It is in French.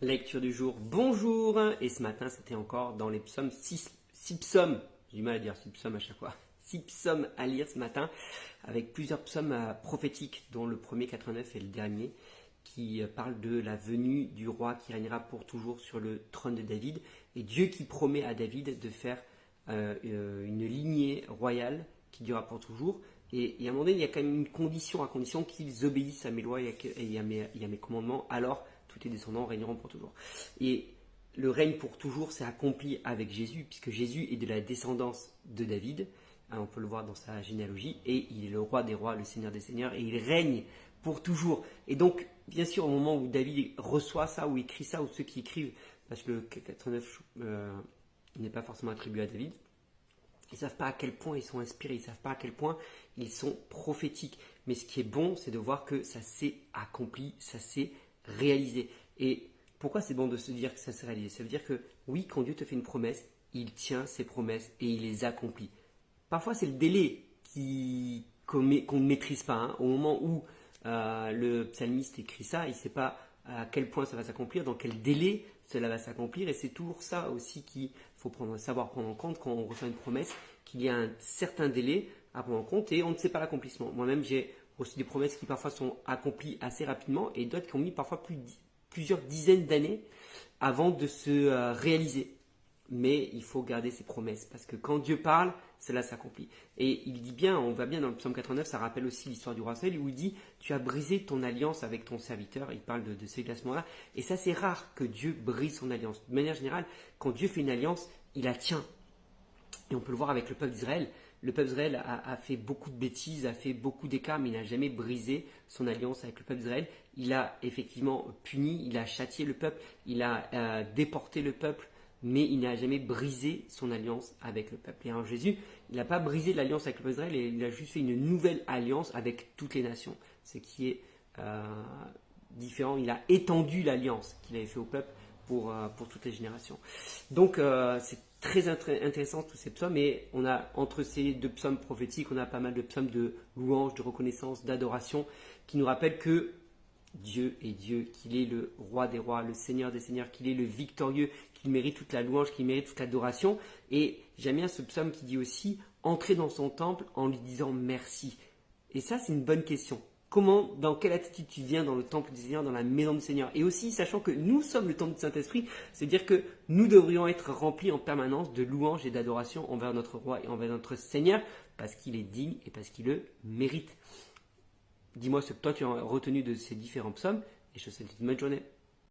Lecture du jour, bonjour. Et ce matin, c'était encore dans les psaumes, six psaumes, j'ai du mal à dire six psaumes à chaque fois, 6 psaumes à lire ce matin, avec plusieurs psaumes prophétiques, dont le premier 89 et le dernier, qui parlent de la venue du roi qui régnera pour toujours sur le trône de David, et Dieu qui promet à David de faire une lignée royale qui durera pour toujours. Et à un moment donné, il y a quand même une condition, à condition qu'ils obéissent à mes lois et à mes commandements, alors tous les descendants régneront pour toujours. Et le règne pour toujours s'est accompli avec Jésus, puisque Jésus est de la descendance de David, on peut le voir dans sa généalogie, et il est le roi des rois, le seigneur des seigneurs, et il règne pour toujours. Et donc, bien sûr, au moment où David reçoit ça, ou écrit ça, ou ceux qui écrivent, parce que le 89 n'est pas forcément attribué à David, ils ne savent pas à quel point ils sont inspirés, ils ne savent pas à quel point ils sont prophétiques. Mais ce qui est bon, c'est de voir que ça s'est accompli, ça s'est réalisé. Et pourquoi c'est bon de se dire que ça s'est réalisé? Ça veut dire que oui, quand Dieu te fait une promesse, il tient ses promesses et il les accomplit. Parfois, c'est le délai qu'on ne maîtrise pas. Au moment où le psalmiste écrit ça, il ne sait pas à quel point ça va s'accomplir, dans quel délai cela va s'accomplir. Et c'est toujours ça aussi qu'il faut savoir prendre en compte quand on reçoit une promesse, qu'il y a un certain délai à prendre en compte et on ne sait pas l'accomplissement. Moi-même, j'ai reçu des promesses qui parfois sont accomplies assez rapidement et d'autres qui ont mis parfois plusieurs dizaines d'années avant de se réaliser. Mais il faut garder ses promesses parce que quand Dieu parle, cela s'accomplit. Et il dit bien, on va bien dans le psaume 89, ça rappelle aussi l'histoire du roi Saül où il dit « Tu as brisé ton alliance avec ton serviteur ». Il parle de ce classement-là. Et ça, c'est rare que Dieu brise son alliance. De manière générale, quand Dieu fait une alliance, il la tient. Et on peut le voir avec le peuple d'Israël. Le peuple d'Israël a fait beaucoup de bêtises, a fait beaucoup d'écarts, mais il n'a jamais brisé son alliance avec le peuple d'Israël. Il a effectivement puni, il a châtié le peuple, il a déporté le peuple, mais il n'a jamais brisé son alliance avec le peuple. Et alors Jésus, il n'a pas brisé l'alliance avec le peuple d'Israël, il a juste fait une nouvelle alliance avec toutes les nations. Ce qui est différent, il a étendu l'alliance qu'il avait fait au peuple pour toutes les générations. Donc c'est très intéressant tous ces psaumes, et on a entre ces deux psaumes prophétiques, on a pas mal de psaumes de louange, de reconnaissance, d'adoration, qui nous rappellent que Dieu est Dieu, qu'il est le roi des rois, le seigneur des seigneurs, qu'il est le victorieux, qu'il mérite toute la louange, qu'il mérite toute l'adoration. Et j'aime bien ce psaume qui dit aussi « Entrez dans son temple en lui disant merci ». Et ça, c'est une bonne question. Comment, dans quelle attitude tu viens dans le temple du Seigneur, dans la maison du Seigneur? Et aussi, sachant que nous sommes le temple du Saint-Esprit, c'est-à-dire que nous devrions être remplis en permanence de louanges et d'adoration envers notre roi et envers notre Seigneur, parce qu'il est digne et parce qu'il le mérite. Dis-moi ce que toi tu as retenu de ces différents psaumes, et je te souhaite une bonne journée.